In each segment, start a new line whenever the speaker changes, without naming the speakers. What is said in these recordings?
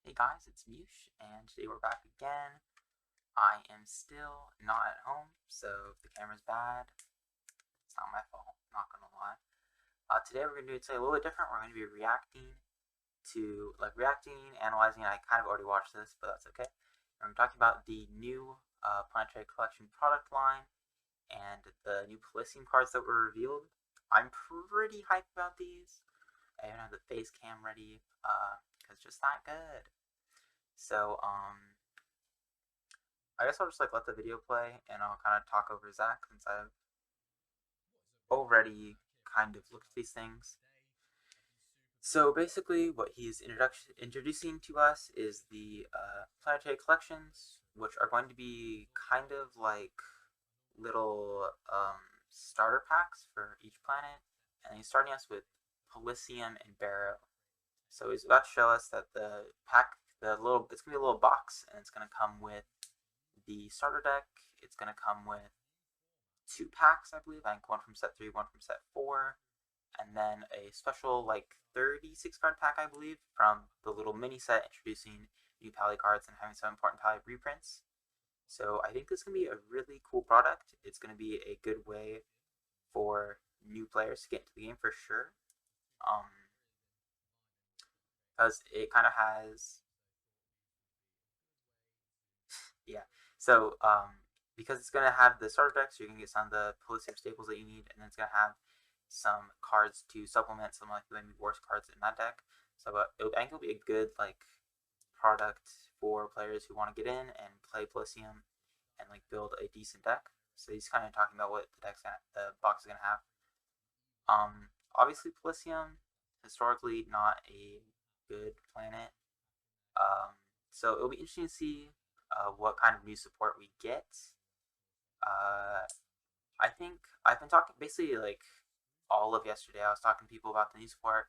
Hey guys, it's Mewsh, and today we're back again. I am still not at home, so if the camera's bad, it's not my fault, not gonna lie. Today we're gonna do something a little bit different. We're gonna be reacting, analyzing. I kind of already watched this, but that's okay. And we're talking about the new Planetary Collection product line and the new Palicium cards that were revealed. I'm pretty hyped about these. I even have the face cam ready, because it's just not good. So, I guess I'll just let the video play and I'll kind of talk over Zack since I've already kind of looked at these things. So basically, what he's introducing to us is the planetary collections, which are going to be kind of like little starter packs for each planet. And he's starting us with Palicium and Barrow. So he's about to show us that it's gonna be a little box, and it's gonna come with the starter deck. It's gonna come with 2 packs, I believe. I think one from set 3, one from set 4, and then a special 36 card pack, I believe, from the little mini set introducing new Pally cards and having some important Pally reprints. So I think this is gonna be a really cool product. It's gonna be a good way for new players to get into the game for sure. Because it kind of has, yeah. So because it's gonna have the starter deck, so you can get some of the Palicium staples that you need, and then it's gonna have some cards to supplement some maybe worse cards in that deck. So I think it'll be a good product for players who want to get in and play Palicium and build a decent deck. So he's kind of talking about what the box is gonna have. Obviously Palicium, historically not a good planet. So it'll be interesting to see what kind of new support we get. I think I've been talking basically all of yesterday. I was talking to people about the new support,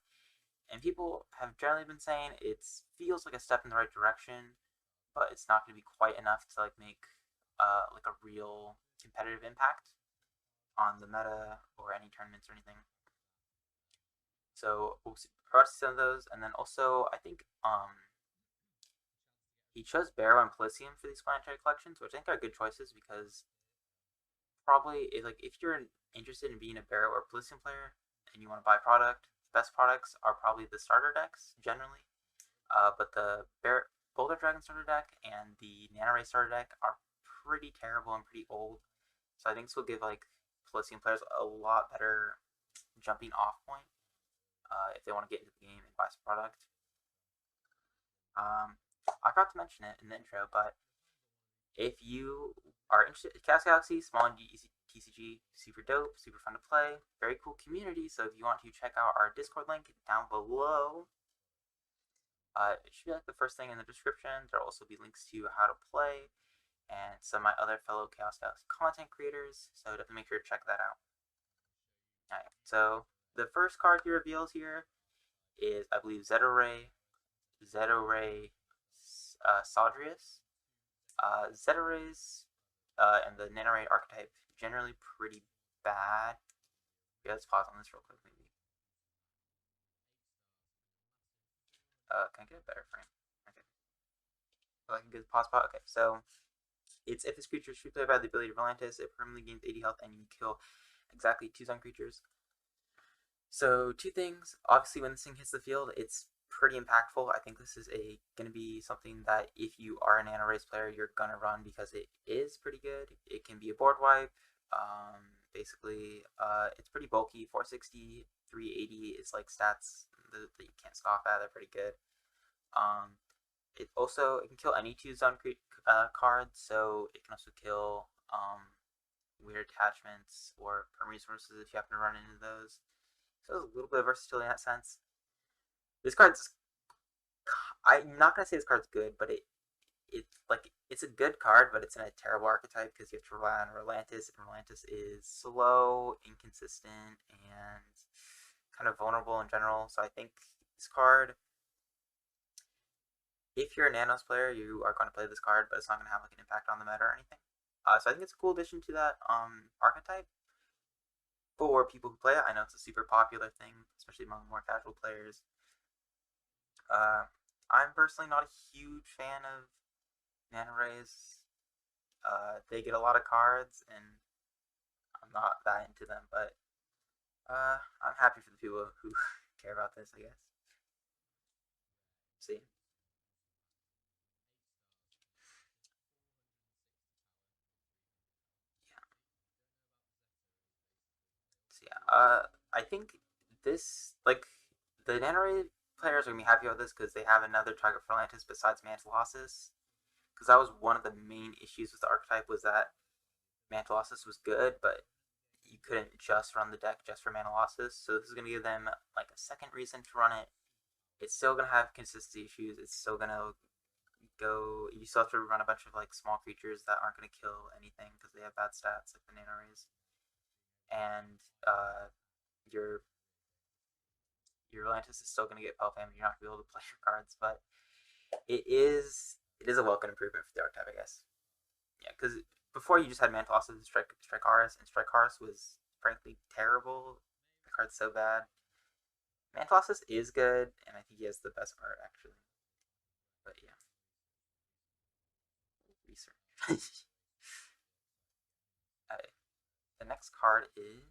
and people have generally been saying it feels like a step in the right direction, but it's not going to be quite enough to make a real competitive impact on the meta or any tournaments or anything. So we'll see some of those, and then also I think he chose Barrow and Palicium for these planetary collections, which I think are good choices because probably if you're interested in being a Barrow or Palicium player and you want to buy product, the best products are probably the starter decks generally. But the Boulder Dragon starter deck and the Nano Ray starter deck are pretty terrible and pretty old. So I think this will give Palicium players a lot better jumping off point if they want to get into the game and buy some product. I forgot to mention it in the intro, but if you are interested, Chaos Galaxy, small and easy TCG, super dope, super fun to play, very cool community. So if you want to check out our Discord link down below, it should be the first thing in the description. There'll also be links to how to play and some of my other fellow Chaos Galaxy content creators. So definitely make sure to check that out. Alright, so the first card he reveals here is, I believe, Zetaray Sodrius. Zetarays and the Nanoray archetype generally pretty bad. Yeah, let's pause on this real quick, maybe. Can I get a better frame? Okay. So I can get the pause spot. Okay, so if this creature is free play by the ability of Atlantis, it permanently gains 80 health and you can kill exactly 2 zone creatures. So 2 things. Obviously, when this thing hits the field, it's pretty impactful. I think this is going to be something that if you are an Nano Race player, you're going to run because it is pretty good. It can be a board wipe. Basically, it's pretty bulky. 460, 380 is stats that you can't scoff at. They're pretty good. It can kill any 2 zone cards, so it can also kill weird attachments or perm resources if you happen to run into those. So there's a little bit of versatility in that sense. This card's, I'm not gonna say this card's good, but it's a good card, but it's in a terrible archetype because you have to rely on Relantis, and Relantis is slow, inconsistent, and kind of vulnerable in general. So I think this card, if you're a Nanos player, you are going to play this card, but it's not going to have an impact on the meta or anything. So I think it's a cool addition to that archetype. For people who play it, I know it's a super popular thing, especially among more casual players. I'm personally not a huge fan of Manta Rays. They get a lot of cards, and I'm not that into them, but I'm happy for the people who care about this, I guess. See? Yeah. So yeah, I think this, like, the Nanore players are gonna be happy about this because they have another target for Atlantis besides Mantilossus. Because that was one of the main issues with the archetype, was that Mantilossus was good, but you couldn't just run the deck just for Mantilossus. So this is gonna give them like a second reason to run it. It's still gonna have consistency issues. It's still gonna go. You still have to run a bunch of like small creatures that aren't gonna kill anything because they have bad stats like banana rays, and your your Atlantis is still gonna get Pelfam, and you're not gonna be able to play your cards. But it is a welcome improvement for the archetype, I guess. Yeah, because before you just had Mantos and Strikaris, and Strikaris was frankly terrible. The card's so bad. Mantos is good, and I think he has the best art actually. But yeah, research. uh, the next card is.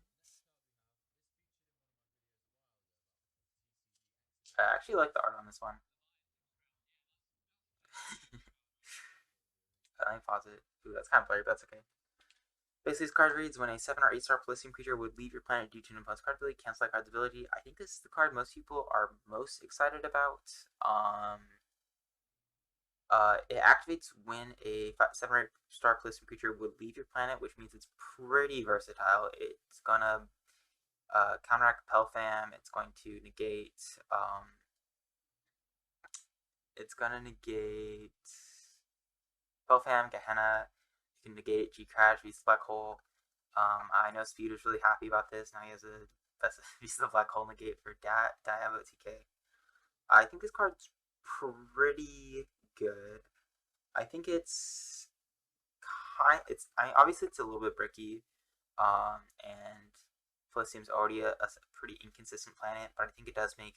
I actually like the art on this one. Let me pause it. Ooh, that's kind of blurry, but that's okay. Basically, this card reads, when a 7 or 8 star Palicium creature would leave your planet due to an imposed card ability, cancel that card's ability. I think this is the card most people are most excited about. It activates when a 7 or 8 star Palicium creature would leave your planet, which means it's pretty versatile. It's gonna counteract Pelfam. It's going to negate. It's gonna negate Pelfam, Gehenna. You can negate it, G Crash, Beast of the Black Hole. I know Speed was really happy about this. Now he has a Beast of the Black Hole negate for Diabo TK. I think this card's pretty good. I think obviously it's a little bit bricky, and Palicium's already a pretty inconsistent planet, but I think it does make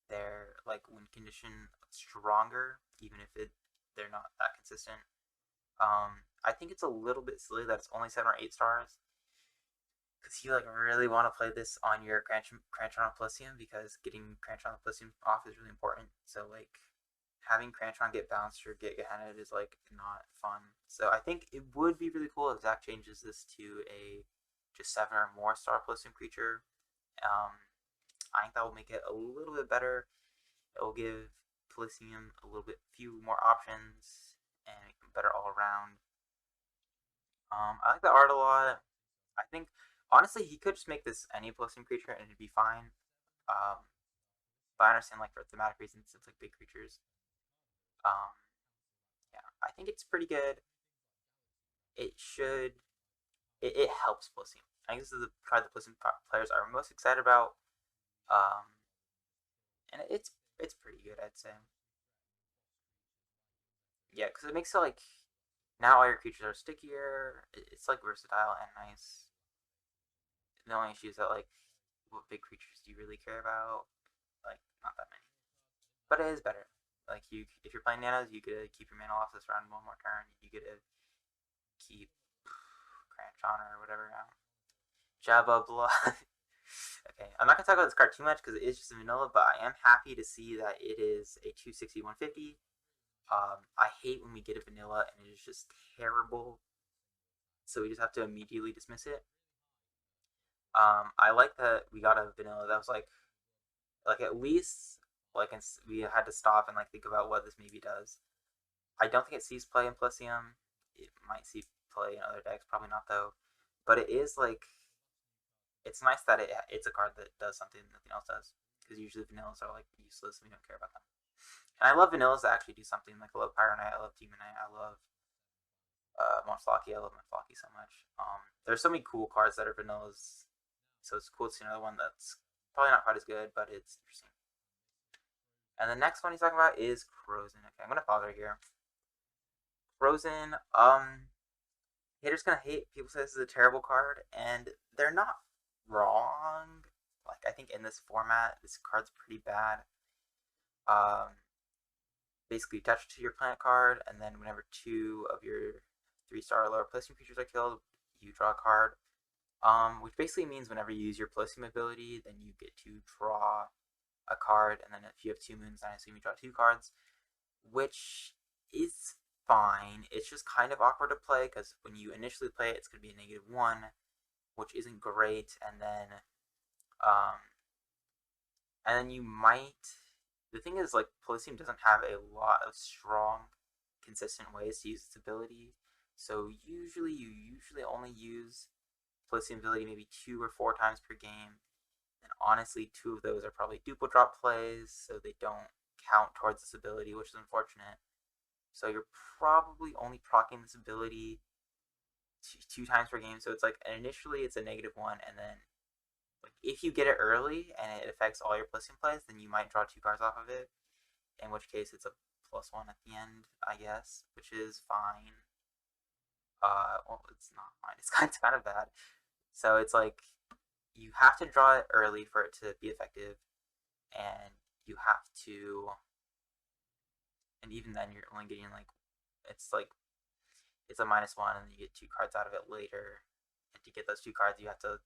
their like win condition stronger, even if they're not that consistent. I think it's a little bit silly that it's only 7 or 8 stars, because you like really want to play this on your Crantron Palicium, because getting Crantron Palicium off is really important. So like having Crantron get bounced or get Gehenna is like not fun. So I think it would be really cool if Zack changes this to a just 7 or more star Palicium creature. I think that will make it a little bit better. It will give Palicium a little bit few more options and make them better all around. I like the art a lot. I think honestly he could just make this any Palicium creature and it'd be fine. But I understand like for thematic reasons it's like big creatures. Um, yeah, I think it's pretty good. It should. It helps Palicium. I think this is the card the Palicium players are most excited about. Um, and it's pretty good, I'd say. Yeah, because it makes it like now all your creatures are stickier. It's like versatile and nice. The only issue is that like, what big creatures do you really care about? Like, not that many. But it is better. Like if you're playing nanos, you get to keep your mana losses around one more turn. You get to keep Cranchon or whatever. Jabba blah. Okay, I'm not gonna talk about this card too much because it is just a vanilla, but I am happy to see that it is a 260 150. I hate when we get a vanilla and it is just terrible, so we just have to immediately dismiss it. I like that we got a vanilla that was like at least like we had to stop and like think about what this maybe does. I don't think it sees play in Palicium. It might see play in other decks, probably not though. But it is like it's nice that it's a card that does something nothing else does. Because usually vanillas are like useless and we don't care about them. And I love vanillas that actually do something. Like I love Pyro Knight, I love Demon Knight, I love Monflocky. I love Monflocky so much. There's so many cool cards that are vanillas, so it's cool to see another one that's probably not quite as good, but it's interesting. And the next one he's talking about is Frozen. Okay, I'm gonna pause right here. Frozen. Haters gonna hate. People say this is a terrible card, and they're not wrong. Like I think in this format, this card's pretty bad. Um, basically attach it to your planet card, and then whenever 2 of your 3-star or lower Palicium creatures are killed, you draw a card. Which basically means whenever you use your Palicium ability, then you get to draw a card, and then if you have 2 moons, then I assume you draw 2 cards, which is fine. It's just kind of awkward to play, because when you initially play it, it's going to be a -1, which isn't great, um, and then you might. The thing is, like, Palicium doesn't have a lot of strong, consistent ways to use its ability, so you usually only use Palicium ability maybe 2 or 4 times per game, and honestly, 2 of those are probably duple drop plays, so they don't count towards this ability, which is unfortunate. So you're probably only proccing this ability 2 times per game, so it's like initially it's a -1, and then like if you get it early and it affects all your Palicium plays, then you might draw 2 cards off of it, in which case it's a +1 at the end, I guess, which is fine. Well, it's not fine. It's kind of bad. So it's like you have to draw it early for it to be effective, and you have to, and even then you're only getting like, it's like, it's a -1, and then you get 2 cards out of it later, and to get those 2 cards you have to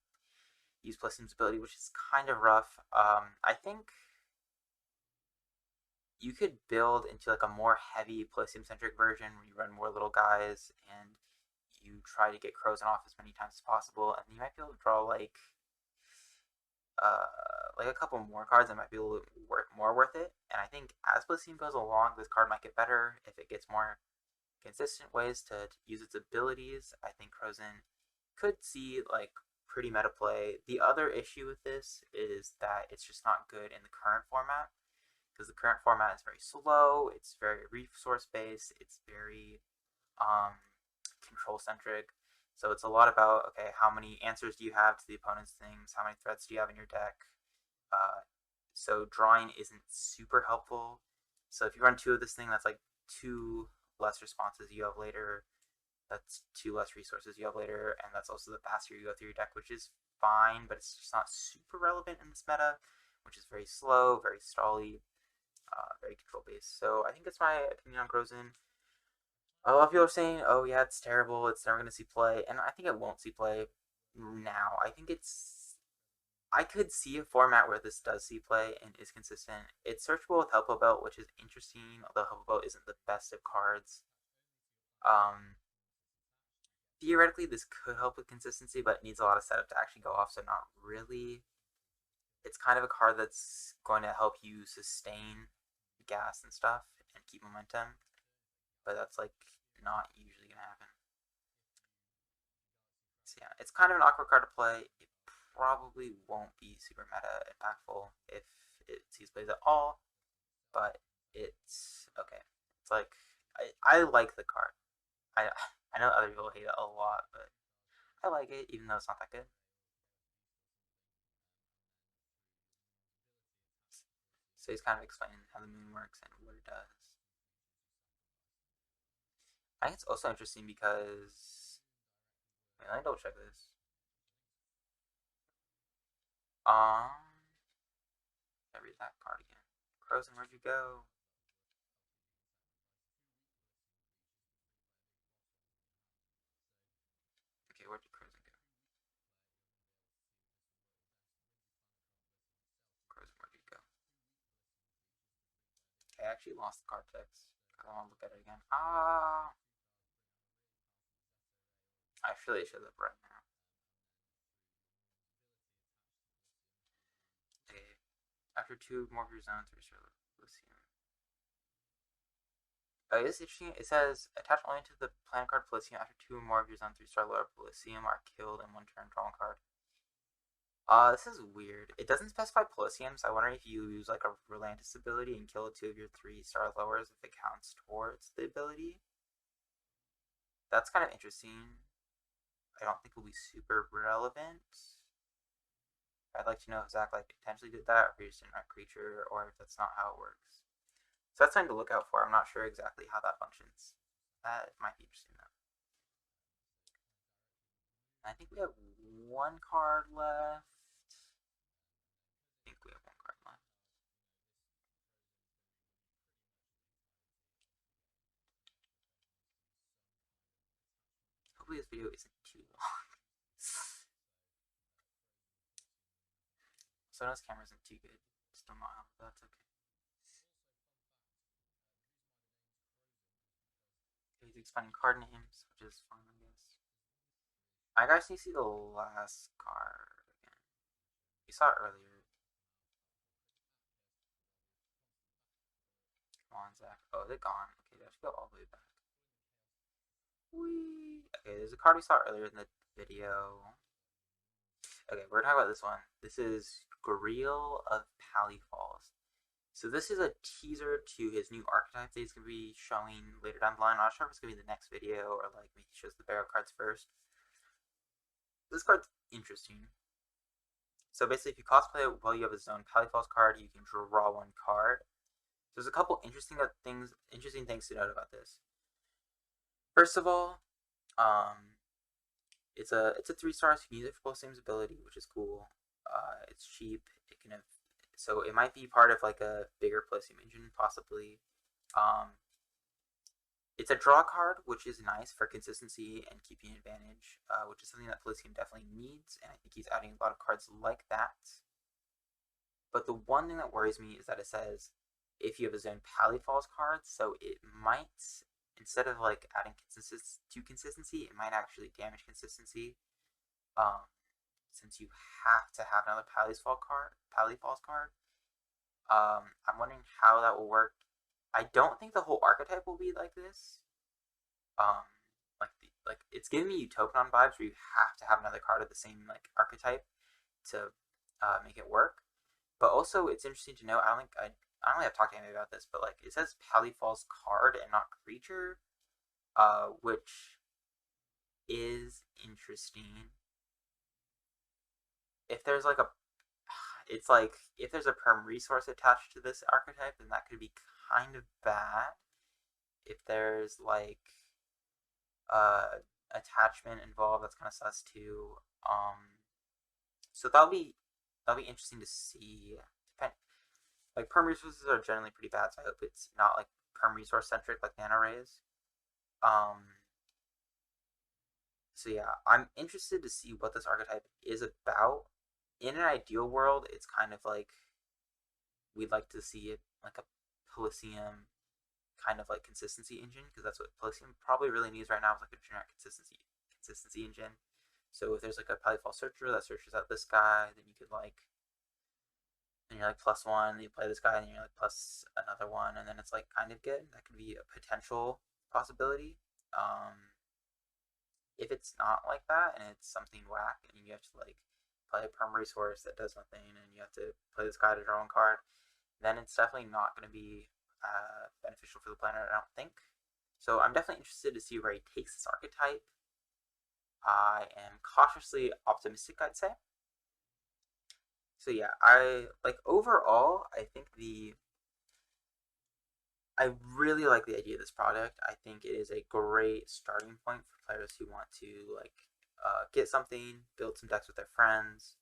use Palicium's ability, which is kind of rough. I think you could build into like a more heavy Palicium centric version where you run more little guys and you try to get Crozen off as many times as possible, and you might be able to draw like a couple more cards that might be a little more worth it. And I think as Palicium goes along, this card might get better if it gets more consistent ways to use its abilities. I think Crozen could see like pretty meta play. The other issue with this is that it's just not good in the current format, because the current format is very slow, it's very resource based, it's very control centric. So it's a lot about, okay, how many answers do you have to the opponent's things, how many threats do you have in your deck. So drawing isn't super helpful. So if you run 2 of this thing, that's like 2 less responses you have later, that's 2 less resources you have later, and that's also the faster you go through your deck, which is fine, but it's just not super relevant in this meta, which is very slow, very stally, very control based. So I think that's my opinion on Crozen. A lot of people are saying, oh yeah, it's terrible, it's never going to see play, and I think it won't see play now. I could see a format where this does see play and is consistent. It's searchable with Helpo Belt, which is interesting, although Helpo Belt isn't the best of cards. Theoretically, this could help with consistency, but it needs a lot of setup to actually go off, so not really. It's kind of a card that's going to help you sustain gas and stuff and keep momentum, but that's like not usually going to happen. So yeah, it's kind of an awkward card to play. It probably won't be super meta impactful if it sees plays at all, but it's okay. It's like, I like the card. I know other people hate it a lot, but I like it, even though it's not that good. So he's kind of explaining how the moon works and what it does. I think it's also interesting because, wait, let me double check this. I read that card again. Crozen, where'd you go? Okay, where'd Crozen go? Crozen, where'd you go? Okay, I actually lost the card text. I want to look at it again. I really should have right now. Okay, after 2 more of your zones, restore Palicium. This is interesting. It says attach only to the planet card Palicium after 2 more of your zone 3-star lower Palicium are killed in 1 turn. Draw 1 card. This is weird. It doesn't specify Palicium, so I wonder if you use like a Relantis ability and kill 2 of your 3-star lowers if it counts towards the ability. That's kind of interesting. I don't think it will be super relevant. I'd like to know if Zack like intentionally did that, or if he just didn't write creature, or if that's not how it works. So that's something to look out for. I'm not sure exactly how that functions. That might be interesting though. I think we have 1 card left. I think we have 1 card left. hopefully this video isn't too long. So this camera isn't too good. Just a mile, but that's okay. He's explaining card names, which is fun, I guess. I guys need to see the last card again. You saw it earlier. Come on, Zack. Oh, they're gone. Okay, I have to go all the way back. Whee! Okay, there's a card we saw earlier in the video. Okay, we're talking about this one. This is Greel of Palicium. So this is a teaser to his new archetype that he's going to be showing later down the line. I'm not sure if it's going to be the next video or like maybe he shows the barrel cards first. This card's interesting. So basically, if you cosplay it while you have a zone Palicium card, you can draw one card. There's a couple interesting things to note about this. First of all, it's a 3-star, so you can use it for both Sam's ability, which is cool. It's cheap. So it might be part of like a bigger Palicium engine, possibly. It's a draw card, which is nice for consistency and keeping advantage, which is something that Palicium definitely needs, and I think he's adding a lot of cards like that. But the one thing that worries me is that it says if you have a zone Palicium card, so it might, instead of like adding consistency, it might actually damage consistency. Since you have to have another Palicium card. I'm wondering how that will work. I don't think the whole archetype will be like this. Like it's giving me Utopian vibes where you have to have another card of the same like archetype to make it work. But also, it's interesting to note. I don't really have talked to anybody about this, but like it says Palicium card and not creature, which is interesting. If there's like it's like if there's a perm resource attached to this archetype, then that could be kind of bad. If there's like attachment involved, that's kind of sus too. So that'll be interesting to see. Like perm resources are generally pretty bad, so I hope it's not like perm resource centric like nanораys. So yeah, I'm interested to see what this archetype is about. In an ideal world, it's kind of like we'd like to see it like a Palicium kind of like consistency engine, because that's what Palicium probably really needs right now, is like a generic consistency engine. So if there's like a Palicium searcher that searches out this guy, then you could like, and you're like +1, you play this guy, and you're like plus another one, and then it's like kind of good. That could be a potential possibility. If it's not like that and it's something whack, and you have to like play a perm resource that does nothing, and you have to play this guy to draw one card, then it's definitely not going to be beneficial for the planet, I don't think. So I'm definitely interested to see where he takes this archetype. I am cautiously optimistic, I'd say. So yeah, overall, I really like the idea of this product. I think it is a great starting point for players who want to like get something, build some decks with their friends.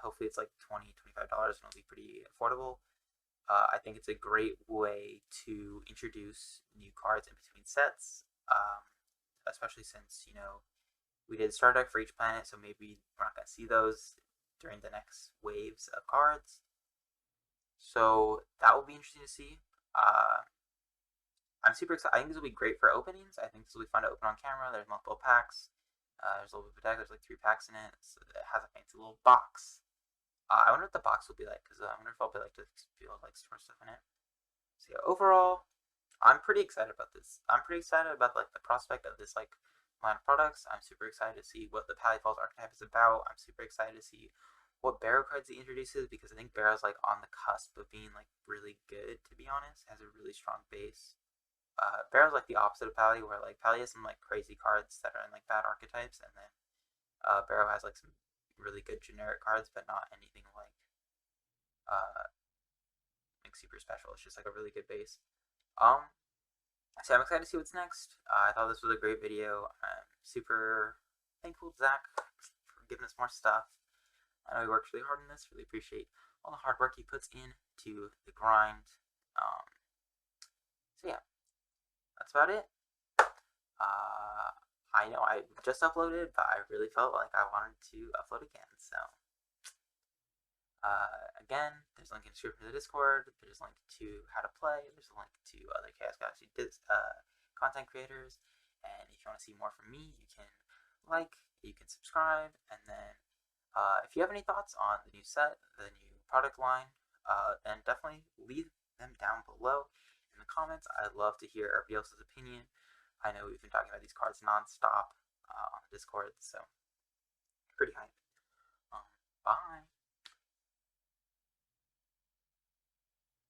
Hopefully it's like $20, $25 and it'll be pretty affordable. I think it's a great way to introduce new cards in between sets, especially since, we did Star Deck for each planet, so maybe we're not going to see those during the next waves of cards. So that will be interesting to see. I'm super excited. I think this will be great for openings. I think this will be fun to open on camera. There's multiple packs. There's a little bit of a deck. There's like 3 packs in it. So it has a fancy little box. I wonder what the box will be like, because I wonder if I'll be like to be able to like store stuff in it. So yeah, overall, I'm pretty excited about this. I'm pretty excited about like the prospect of this like line of products. I'm super excited to see what the Palicium archetype is about. I'm super excited to see what Barrow cards he introduces, because I think Barrow's like on the cusp of being like really good, to be honest. Has a really strong base. Barrow's like the opposite of Pally, where like Pally has some like crazy cards that are in like bad archetypes, and then Barrow has like some really good generic cards, but not anything like super special. It's just like a really good base. So I'm excited to see what's next. I thought this was a great video. I'm super thankful to Zack for giving us more stuff. I know he works really hard on this. Really appreciate all the hard work he puts into the grind. So yeah, that's about it. I know I just uploaded, but I really felt like I wanted to upload again. So, again, there's a link in the description to the Discord. There's a link to how to play. There's a link to other Chaos Galaxy content creators. And if you want to see more from me, you can like, you can subscribe, and then if you have any thoughts on the new set, the new product line, then definitely leave them down below in the comments. I'd love to hear everybody else's opinion. I know we've been talking about these cards nonstop on the Discord, so pretty hype. Bye.